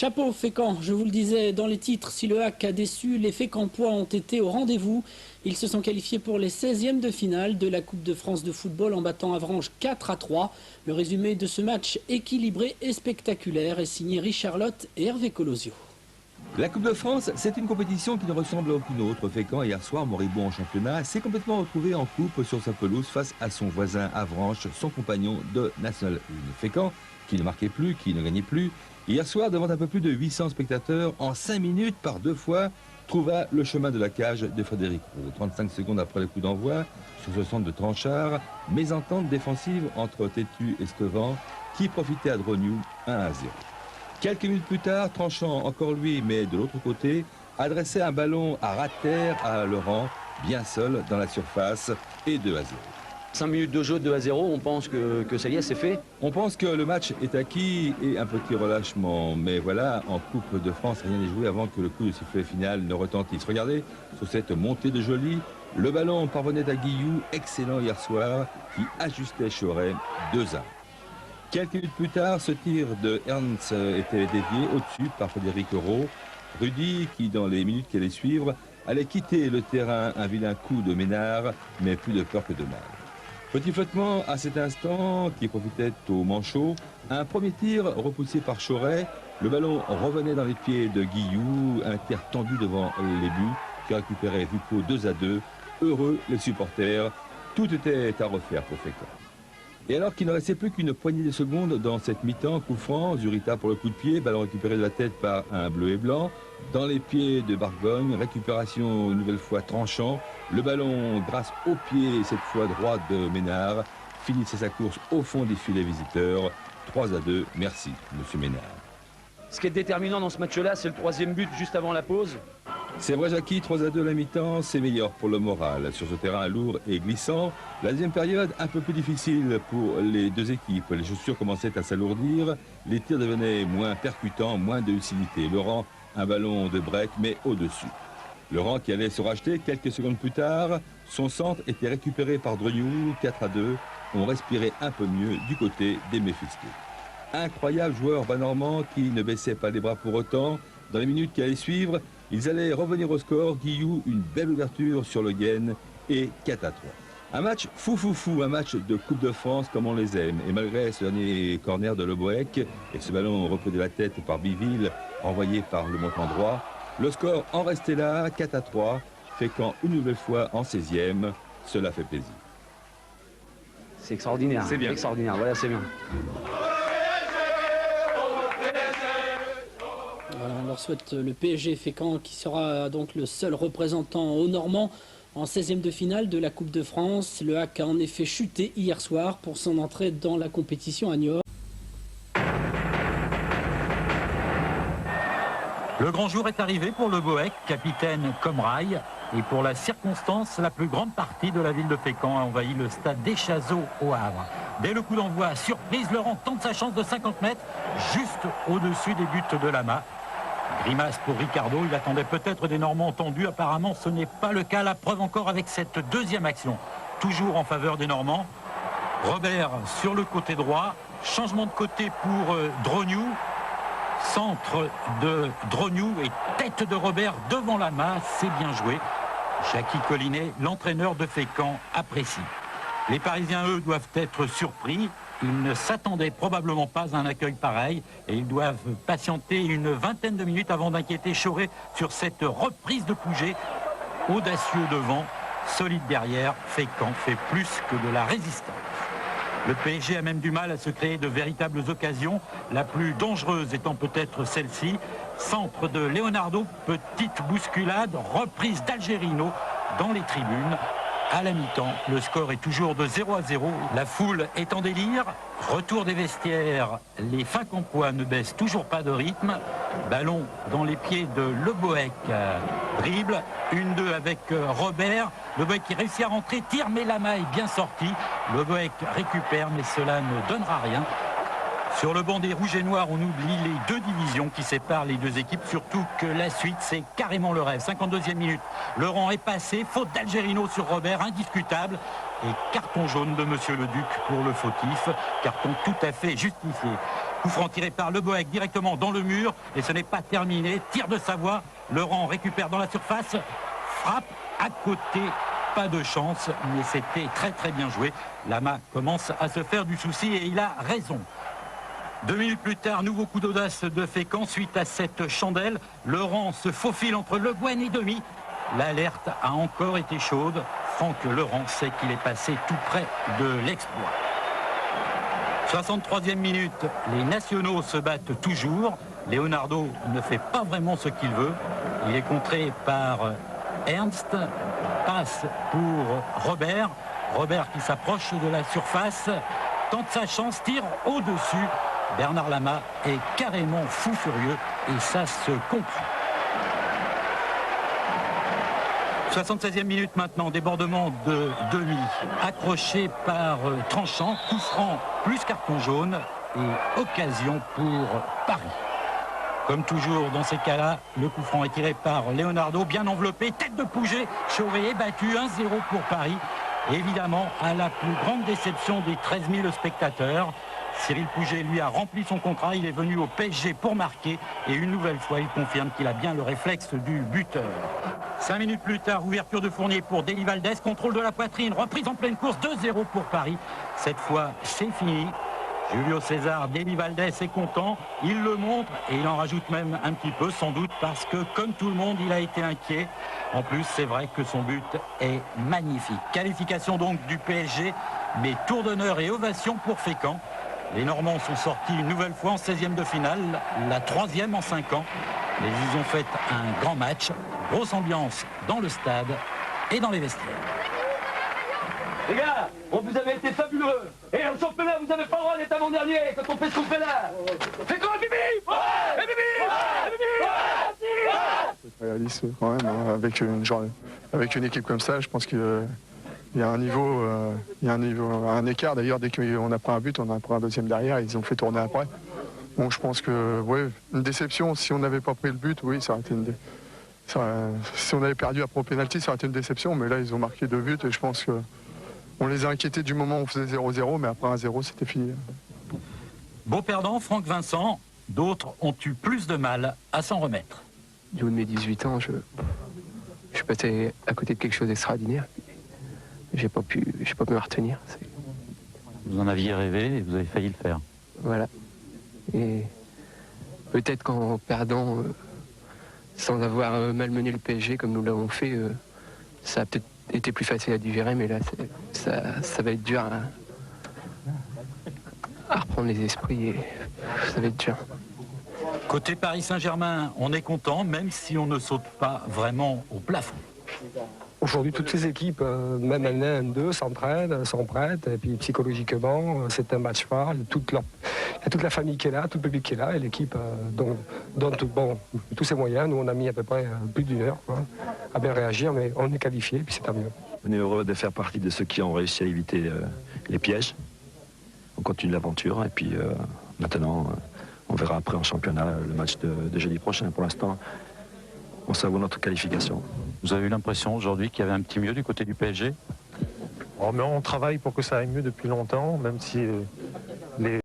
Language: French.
Chapeau Fécamp, je vous le disais dans les titres, si le HAC a déçu, les Fécampois ont été au rendez-vous. Ils se sont qualifiés pour les 16e de finale de la Coupe de France de football en battant Avranches 4-3. Le résumé de ce match équilibré et spectaculaire est signé Richard Lotte et Hervé Colosio. La Coupe de France, c'est une compétition qui ne ressemble à aucune autre. Fécamp, hier soir, moribond en championnat, s'est complètement retrouvé en coupe sur sa pelouse face à son voisin Avranches, son compagnon de National 1. Fécamp, qui ne marquait plus, qui ne gagnait plus, hier soir, devant un peu plus de 800 spectateurs, en 5 minutes, par 2 fois, trouva le chemin de la cage de Frédéric Roux. 35 secondes après le coup d'envoi, sur ce centre de Tranchard, mésentente défensive entre Tétu et Stevan, qui profitait à Drognou 1-0. Quelques minutes plus tard, Tranchant, encore lui, mais de l'autre côté, adressait un ballon à ras-de-terre à Laurent, bien seul dans la surface, et 2-0. 5 minutes de jeu, 2-0, on pense que ça y est, c'est fait. On pense que le match est acquis et un petit relâchement. Mais voilà, en Coupe de France, rien n'est joué avant que le coup de sifflet final ne retentisse. Regardez, sur cette montée de Joly, le ballon parvenait à Guillou, excellent hier soir, qui ajustait Choret 2-1. Quelques minutes plus tard, ce tir de Ernst était dévié au-dessus par Frédéric Roux. Rudy, qui dans les minutes qui allaient suivre, allait quitter le terrain, un vilain coup de Ménard, mais plus de peur que de mal. Petit flottement à cet instant qui profitait au manchot. Un premier tir repoussé par Choret. Le ballon revenait dans les pieds de Guillou. Un tir tendu devant les buts qui récupérait Vucco 2-2. Heureux les supporters. Tout était à refaire pour Fécamp. Et alors qu'il ne restait plus qu'une poignée de secondes dans cette mi-temps, coup franc, Zurita pour le coup de pied, ballon récupéré de la tête par un bleu et blanc. Dans les pieds de Bargogne, récupération une nouvelle fois Tranchant. Le ballon, grâce au pied, cette fois droit de Ménard, finissait sa course au fond des filets visiteurs. 3-2, merci, monsieur Ménard. Ce qui est déterminant dans ce match-là, c'est le 3e but juste avant la pause. C'est vrai, Jackie, 3-2 la mi-temps, c'est meilleur pour le moral. Sur ce terrain lourd et glissant, la deuxième période, un peu plus difficile pour les deux équipes. Les chaussures commençaient à s'alourdir, les tirs devenaient moins percutants, moins de lucidité. Laurent, un ballon de break, mais au-dessus. Laurent qui allait se racheter quelques secondes plus tard, son centre était récupéré par Drognou, 4-2. On respirait un peu mieux du côté des Méphistos. Incroyable joueur bas-normand qui ne baissait pas les bras pour autant. Dans les minutes qui allaient suivre, ils allaient revenir au score. Guillou, une belle ouverture sur le gain et 4-3. Un match fou, un match de Coupe de France comme on les aime. Et malgré ce dernier corner de Le Bohec et ce ballon repris de la tête par Biville, envoyé par le montant droit, le score en restait là, 4-3. Fécamp une nouvelle fois en 16e. Cela fait plaisir. C'est extraordinaire. C'est bien. Extraordinaire, voilà, c'est bien. Voilà, on leur souhaite le PSG Fécamp qui sera donc le seul représentant aux Normands en 16e de finale de la Coupe de France. Le HAC a en effet chuté hier soir pour son entrée dans la compétition à Niort. Le grand jour est arrivé pour Le Bohec, capitaine comme rail. Et pour la circonstance, la plus grande partie de la ville de Fécamp a envahi le stade des Chazeaux au Havre. Dès le coup d'envoi, surprise, Laurent tente sa chance de 50 mètres, juste au-dessus des buts de Lama. Grimace pour Ricardo, il attendait peut-être des Normands tendus. Apparemment, ce n'est pas le cas. La preuve encore avec cette deuxième action, toujours en faveur des Normands. Robert sur le côté droit, changement de côté pour Drognou. Centre de Drognou et tête de Robert devant Lama, c'est bien joué. Jackie Collinet, l'entraîneur de Fécamp, apprécie. Les Parisiens, eux, doivent être surpris. Ils ne s'attendaient probablement pas à un accueil pareil et ils doivent patienter une vingtaine de minutes avant d'inquiéter Choret sur cette reprise de Pouget. Audacieux devant, solide derrière, Fécamp fait plus que de la résistance. Le PSG a même du mal à se créer de véritables occasions, la plus dangereuse étant peut-être celle-ci. Centre de Leonardo, petite bousculade, reprise d'Algerino dans les tribunes. À la mi-temps, le score est toujours de 0-0. La foule est en délire. Retour des vestiaires, les Fécampois ne baissent toujours pas de rythme. Ballon dans les pieds de Le Bohec. Dribble, 1-2 avec Robert. Le Bohec qui réussit à rentrer, tire, mais Lama est bien sorti. Le Bohec récupère, mais cela ne donnera rien. Sur le banc des Rouges et Noirs, on oublie les deux divisions qui séparent les deux équipes, surtout que la suite, c'est carrément le rêve. 52e minute, Laurent est passé, faute d'Algerino sur Robert, indiscutable. Et carton jaune de Monsieur le Duc pour le fautif, carton tout à fait justifié. Coup franc tiré par Le Bohec directement dans le mur. Et ce n'est pas terminé. Tir de Savoie. Laurent récupère dans la surface. Frappe à côté. Pas de chance, mais c'était très très bien joué. Lama commence à se faire du souci et il a raison. 2 minutes plus tard, nouveau coup d'audace de Fécamp suite à cette chandelle. Laurent se faufile entre Le Guen et Demy. L'alerte a encore été chaude. Franck Laurent sait qu'il est passé tout près de l'exploit. 63e minute, les nationaux se battent toujours. Leonardo ne fait pas vraiment ce qu'il veut. Il est contré par Ernst. Passe pour Robert. Robert qui s'approche de la surface. Tente sa chance, tire au-dessus. Bernard Lama est carrément fou furieux et ça se comprend. 76e minute maintenant, débordement de Demy, accroché par Tranchant, coup franc plus carton jaune et occasion pour Paris. Comme toujours dans ces cas-là, le coup franc est tiré par Leonardo, bien enveloppé, tête de Pouget, Chauvet est battu, 1-0 pour Paris. Évidemment, à la plus grande déception des 13 000 spectateurs, Cyril Pouget, lui, a rempli son contrat. Il est venu au PSG pour marquer. Et une nouvelle fois, il confirme qu'il a bien le réflexe du buteur. 5 minutes plus tard, ouverture de Fournier pour Deli Valdés. Contrôle de la poitrine, reprise en pleine course. 2-0 pour Paris. Cette fois, c'est fini. Julio César, Deli Valdés est content. Il le montre et il en rajoute même un petit peu, sans doute, parce que, comme tout le monde, il a été inquiet. En plus, c'est vrai que son but est magnifique. Qualification donc du PSG, mais tour d'honneur et ovation pour Fécamp. Les Normands sont sortis une nouvelle fois en 16e de finale, la 3e en 5 ans. Mais ils ont fait un grand match, grosse ambiance dans le stade et dans les vestiaires. Les gars, vous avez été fabuleux. Et en championnat, vous n'avez pas le droit d'être avant-dernier quand on fait ce qu'on fait là. C'est quoi, Bibi? Ouais, Bibi! C'est réaliste quand même, avec une équipe comme ça, je pense qu'il y a un niveau, un écart d'ailleurs. Dès qu'on a pris un but, on a pris un deuxième derrière, ils ont fait tourner après. Bon, je pense que, ouais, une déception, si on n'avait pas pris le but, oui, ça aurait été si on avait perdu après au pénalty, ça aurait été une déception, mais là, ils ont marqué 2 buts et je pense qu'on les a inquiétés du moment où on faisait 0-0, mais après 1-0, c'était fini. Beau perdant, Franck Vincent, d'autres ont eu plus de mal à s'en remettre. Du haut de mes 18 ans, je suis passé à côté de quelque chose d'extraordinaire. J'ai pas pu me retenir. Vous en aviez rêvé et vous avez failli le faire. Voilà. Et peut-être qu'en perdant, sans avoir malmené le PSG comme nous l'avons fait, ça a peut-être été plus facile à digérer, mais là, ça va être dur à reprendre les esprits et ça va être dur. Côté Paris Saint-Germain, on est content, même si on ne saute pas vraiment au plafond. Aujourd'hui, toutes ces équipes, même N1, N2, s'entraînent, sont prêtes. Et puis psychologiquement, c'est un match phare. Il y a toute la famille qui est là, tout le public qui est là. Et l'équipe donne tous ses moyens. Nous, on a mis à peu près plus d'1 heure à bien réagir, mais on est qualifié, puis c'est tant mieux. On est heureux de faire partie de ceux qui ont réussi à éviter les pièges. On continue l'aventure et puis maintenant, on verra après en championnat le match de jeudi prochain. Pour l'instant, on savoure notre qualification. Vous avez eu l'impression aujourd'hui qu'il y avait un petit mieux du côté du PSG? Mais on travaille pour que ça aille mieux depuis longtemps, même si les